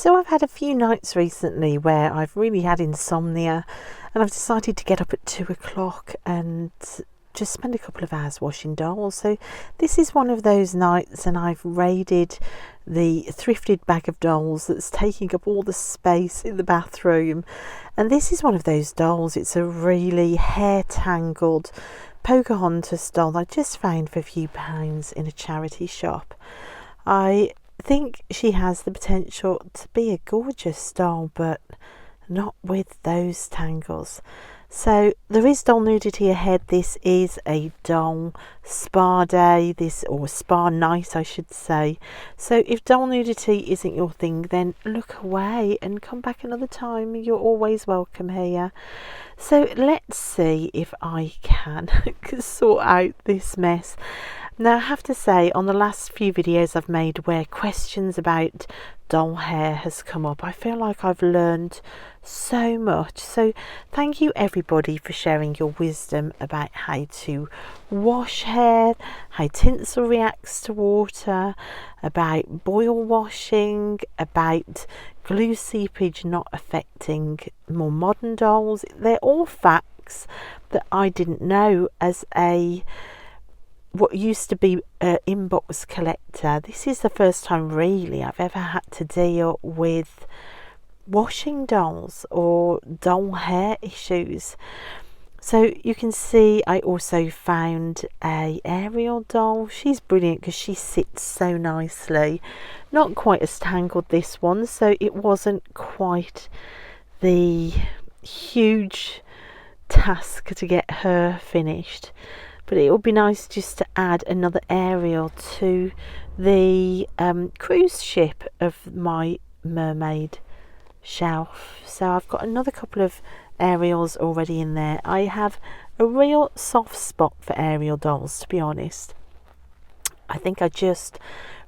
So I've had a few nights recently where I've really had insomnia, and I've decided to get up at 2 o'clock and just spend a couple of hours washing dolls. So this is one of those nights, and I've raided the Thrifted bag of dolls that's taking up all the space in the bathroom. And this is one of those dolls. It's a really hair tangled Pocahontas doll I just found for a few pounds in a charity shop. I think she has the potential to be a gorgeous doll, but not with those tangles. So there is doll nudity ahead. This is a doll spa day, or spa night I should say. So if doll nudity isn't your thing, then look away and come back another time. You're always welcome here. So let's see if I can sort out this mess. Now I have to say, on the last few videos I've made where questions about doll hair has come up, I feel like I've learned so much. So thank you everybody for sharing your wisdom about how to wash hair, how tinsel reacts to water, about boil washing, about glue seepage not affecting more modern dolls. They're all facts that I didn't know as what used to be an inbox collector. This is the first time really I've ever had to deal with washing dolls or doll hair issues. So you can see I also found a Ariel doll. She's brilliant because she sits so nicely. Not quite as tangled, this one, so it wasn't quite the huge task to get her finished. But it would be nice just to add another Ariel to the cruise ship of my mermaid shelf. So I've got another couple of Ariels already in there. I have a real soft spot for Ariel dolls, to be honest. I think I just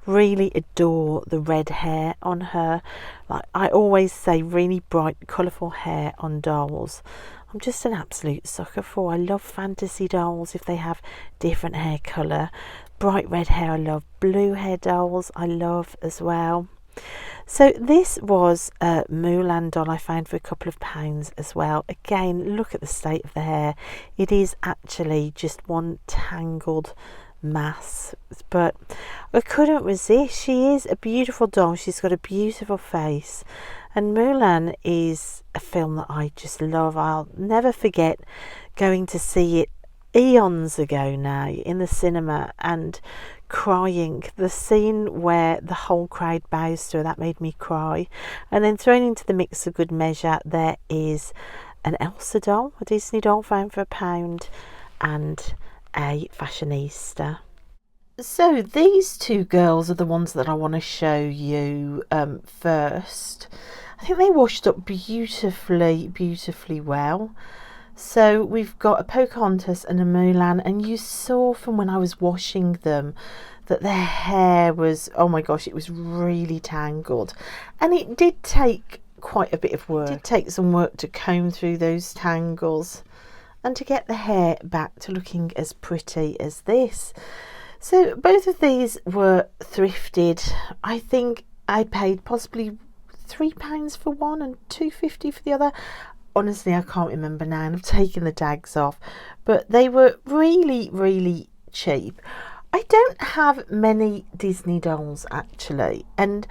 really adore the red hair on her. Like I always say, really bright, colourful hair on dolls I'm just an absolute sucker for. I love fantasy dolls if they have different hair colour. Bright red hair I love. Blue hair dolls I love as well. So this was a Mulan doll I found for a couple of pounds as well. Again, look at the state of the hair. It is actually just one tangled mass, but I couldn't resist. She is a beautiful doll. She's got a beautiful face, and Mulan is a film that I just love. I'll never forget going to see it eons ago now in the cinema and crying. The scene where the whole crowd bows to her, that made me cry. And then thrown into the mix of good measure, there is an Elsa doll, a Disney doll found for £1, and a fashionista. So these two girls are the ones that I want to show you first. I think they washed up beautifully well. So we've got a Pocahontas and a Mulan, and you saw from when I was washing them that their hair was, oh my gosh, it was really tangled. And it did take quite a bit of work. It did take some work to comb through those tangles and to get the hair back to looking as pretty as this. So both of these were thrifted. I think I paid possibly £3 for one and £2.50 for the other. Honestly, I can't remember now, and I've taken the tags off, but they were really cheap. I don't have many Disney dolls actually, and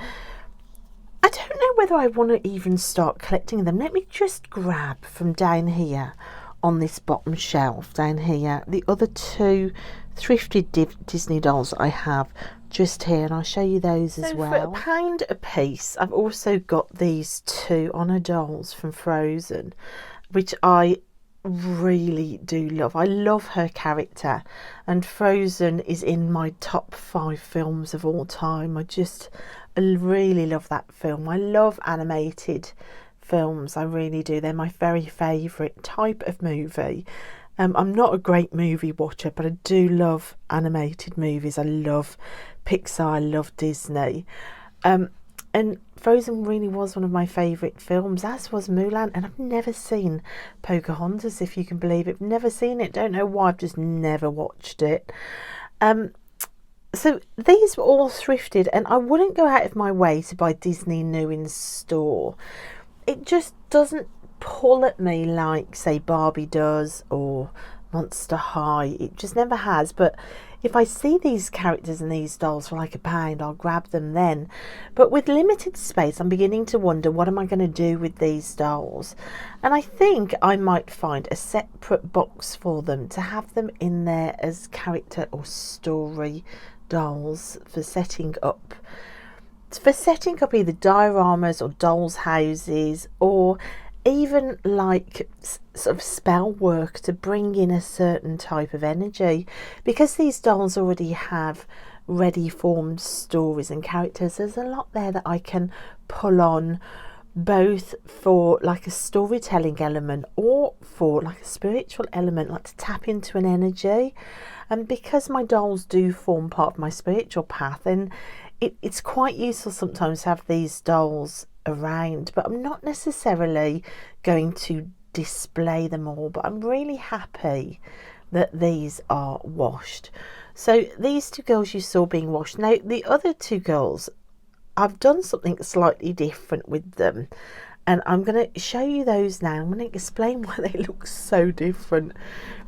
I don't know whether I want to even start collecting them. Let me just grab from down here on this bottom shelf down here the other two thrifted Disney dolls I have just here, and I'll show you those as well. For £1 a piece, I've also got these two Honor dolls from Frozen, which I really do love. I love her character, and Frozen is in my top 5 films of all time. I really love that film. I love animated films, I really do. They're my very favourite type of movie. I'm not a great movie watcher, but I do love animated movies. I love Pixar, I love Disney. And Frozen really was one of my favourite films, as was Mulan. And I've never seen Pocahontas, if you can believe it. Never seen it. Don't know why, I've just never watched it. So these were all thrifted, and I wouldn't go out of my way to buy Disney new in store. It just doesn't pull at me like, say, Barbie does or Monster High. It just never has. But if I see these characters and these dolls for like £1, I'll grab them then. But with limited space, I'm beginning to wonder, what am I going to do with these dolls? And I think I might find a separate box for them to have them in there as character or story dolls for setting up. For setting up either dioramas or dolls' houses, or even like sort of spell work to bring in a certain type of energy. Because these dolls already have ready formed stories and characters, there's a lot there that I can pull on, both for like a storytelling element or for like a spiritual element, like to tap into an energy. And because my dolls do form part of my spiritual path, then it's quite useful sometimes to have these dolls around, but I'm not necessarily going to display them all. But I'm really happy that these are washed. So these two girls you saw being washed. Now the other two girls, I've done something slightly different with them, and I'm going to show you those now. I'm going to explain why they look so different,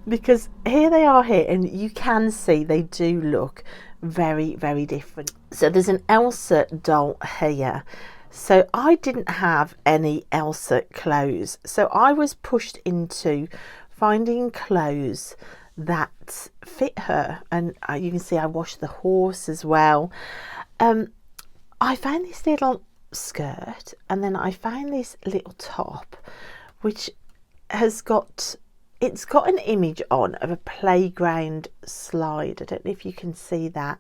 because here they are here, and you can see they do look very, very different. So there's an Elsa doll here. So I didn't have any Elsa clothes, so I was pushed into finding clothes that fit her. And you can see I washed the horse as well. I found this little skirt, and then I found this little top which has got, it's got an image on of a playground slide. I don't know if you can see that,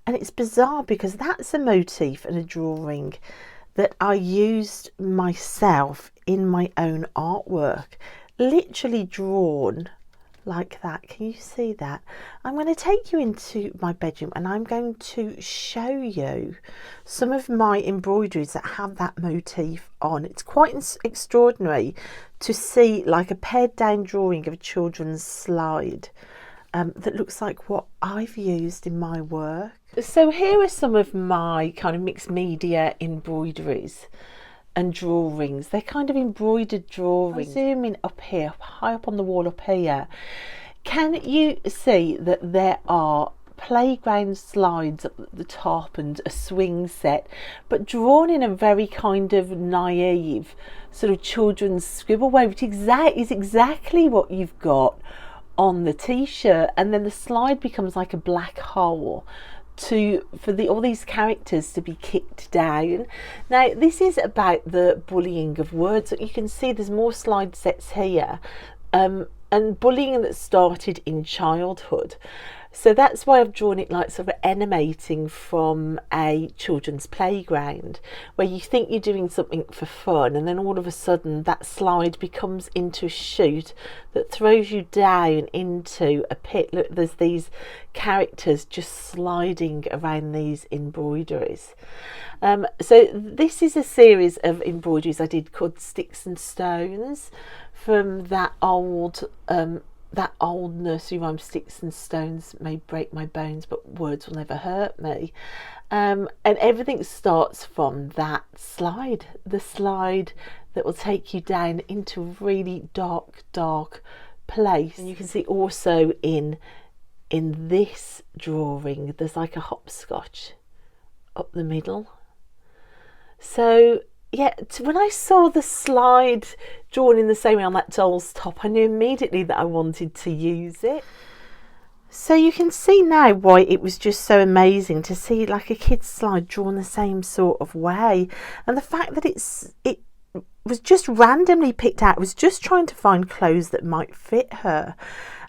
and it's bizarre because that's a motif and a drawing that I used myself in my own artwork, literally drawn like that. Can you see that? I'm going to take you into my bedroom and I'm going to show you some of my embroideries that have that motif on. It's quite extraordinary to see like a pared down drawing of a children's slide that looks like what I've used in my work. So here are some of my kind of mixed media embroideries and drawings. They're kind of embroidered drawings. I'll zoom in up here, high up on the wall up here. Can you see that there are playground slides at the top and a swing set, but drawn in a very kind of naive sort of children's scribble way, which is exactly what you've got on the t-shirt. And then the slide becomes like a black hole for all these characters to be kicked down. Now this is about the bullying of words. You can see there's more slide sets here, and bullying that started in childhood. So that's why I've drawn it like sort of animating from a children's playground, where you think you're doing something for fun, and then all of a sudden that slide becomes into a chute that throws you down into a pit. Look, there's these characters just sliding around these embroideries. So this is a series of embroideries I did called Sticks and Stones, from that old nursery rhyme, sticks and stones may break my bones, but words will never hurt me. And everything starts from that slide, the slide that will take you down into a really dark place. And you can see also in this drawing, there's like a hopscotch up the middle. So yeah, when I saw the slide drawn in the same way on that doll's top, I knew immediately that I wanted to use it. So you can see now why it was just so amazing to see like a kid's slide drawn the same sort of way. And the fact that it was just randomly picked out, was just trying to find clothes that might fit her.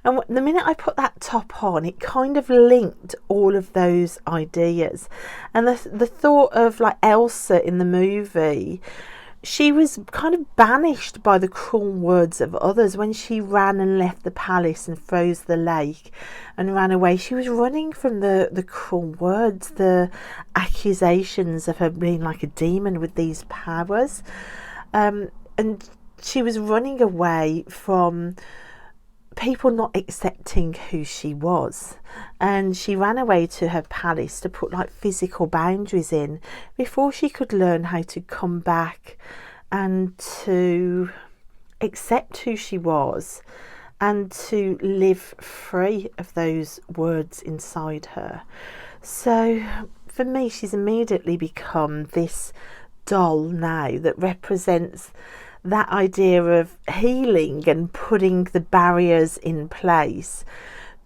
And the minute I put that top on, it kind of linked all of those ideas. And the thought of like Elsa in the movie, she was kind of banished by the cruel words of others when she ran and left the palace and froze the lake and ran away. She was running from the cruel words, the accusations of her being like a demon with these powers. And she was running away from people not accepting who she was, and she ran away to her palace to put like physical boundaries in before she could learn how to come back and to accept who she was and to live free of those words inside her. So for me, she's immediately become this doll now that represents that idea of healing and putting the barriers in place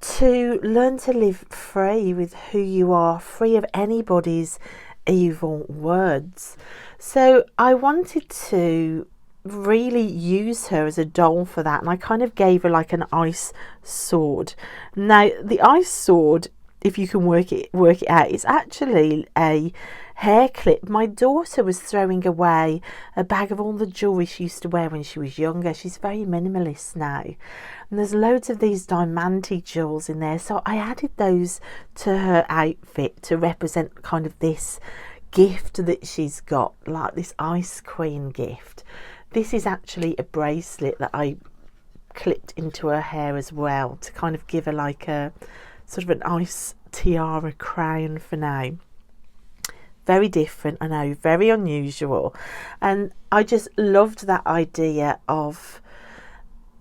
to learn to live free with who you are, free of anybody's evil words. So I wanted to really use her as a doll for that, and I kind of gave her like an ice sword. Now the ice sword, if you can work it out, it's actually a hair clip. My daughter was throwing away a bag of all the jewellery she used to wear when she was younger. She's very minimalist now, and there's loads of these diamante jewels in there, so I added those to her outfit to represent kind of this gift that she's got, like this ice queen gift. This is actually a bracelet that I clipped into her hair as well to kind of give her like a sort of an ice tiara crown for now. Very different, I know, very unusual, and I just loved that idea of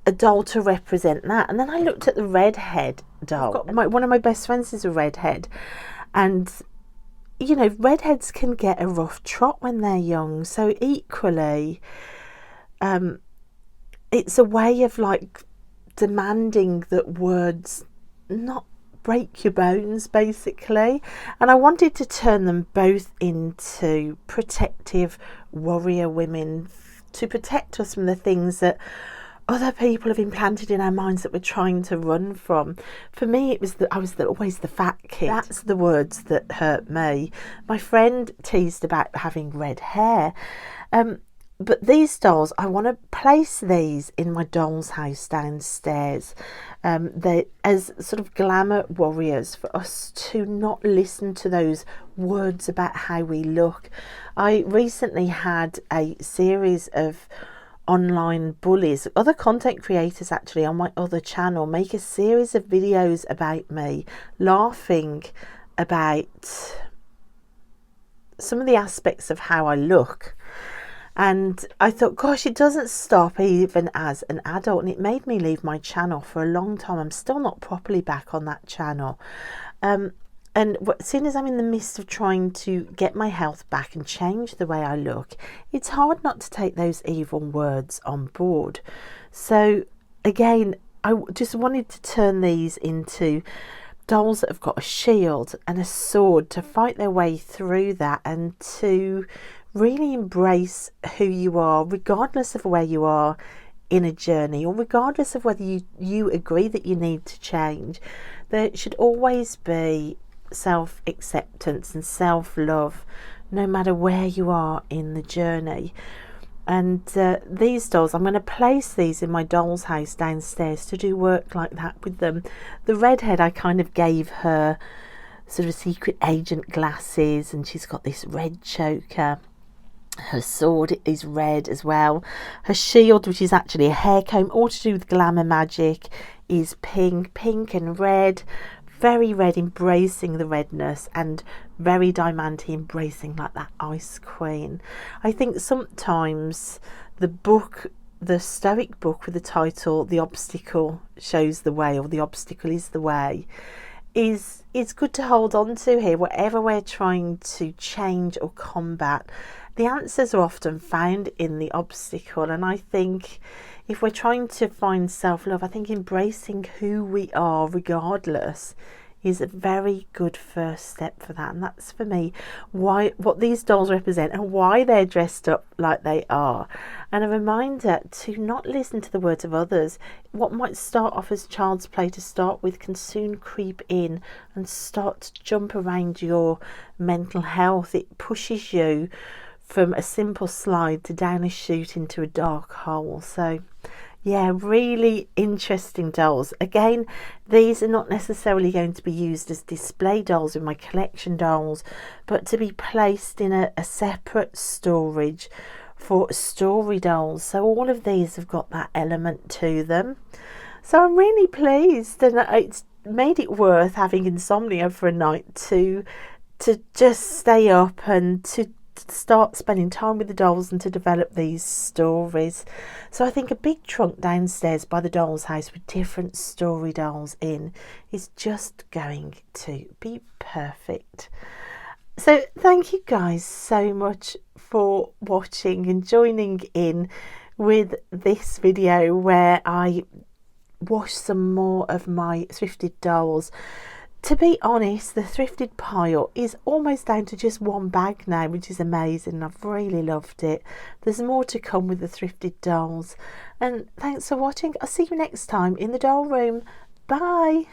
a doll to represent that. And then I looked at the redhead doll. One of my best friends is a redhead, and you know, redheads can get a rough trot when they're young, so equally it's a way of like demanding that words not break your bones, basically. And I wanted to turn them both into protective warrior women to protect us from the things that other people have implanted in our minds that we're trying to run from. For me, it was I was always the fat kid. That's the words that hurt me. My friend teased about having red hair. But these dolls, I want to place these in my doll's house downstairs. They as sort of glamour warriors for us to not listen to those words about how we look. I recently had a series of online bullies, other content creators actually on my other channel, make a series of videos about me, laughing about some of the aspects of how I look. And I thought, gosh, it doesn't stop even as an adult, and it made me leave my channel for a long time. I'm still not properly back on that channel. And as soon as I'm in the midst of trying to get my health back and change the way I look, it's hard not to take those evil words on board. So again, I just wanted to turn these into dolls that have got a shield and a sword to fight their way through that, and to really embrace who you are, regardless of where you are in a journey, or regardless of whether you agree that you need to change. There should always be self-acceptance and self-love, no matter where you are in the journey. And these dolls, I'm going to place these in my doll's house downstairs to do work like that with them. The redhead, I kind of gave her sort of secret agent glasses, and she's got this red choker. Her sword is red as well. Her shield, which is actually a hair comb, all to do with glamour magic, is pink and red. Very red, embracing the redness, and very diamante, embracing like that ice queen. I think sometimes the Stoic book with the title "The Obstacle Shows the Way," or "The Obstacle is the Way," is good to hold on to here. Whatever we're trying to change or combat, the answers are often found in the obstacle. And I think if we're trying to find self-love, I think embracing who we are regardless is a very good first step for that. And that's, for me, what these dolls represent and why they're dressed up like they are. And a reminder to not listen to the words of others. What might start off as child's play to start with can soon creep in and start to jump around your mental health. It pushes you from a simple slide to down a chute into a dark hole. So yeah, really interesting dolls. Again, these are not necessarily going to be used as display dolls in my collection dolls, but to be placed in a separate storage for story dolls. So all of these have got that element to them. So I'm really pleased, and it's made it worth having insomnia for a night to just stay up and to start spending time with the dolls and to develop these stories. So I think a big trunk downstairs by the doll's house with different story dolls in is just going to be perfect. So thank you guys so much for watching and joining in with this video where I wash some more of my thrifted dolls. To be honest, the thrifted pile is almost down to just one bag now, which is amazing. I've really loved it. There's more to come with the thrifted dolls. And thanks for watching. I'll see you next time in the doll room. Bye.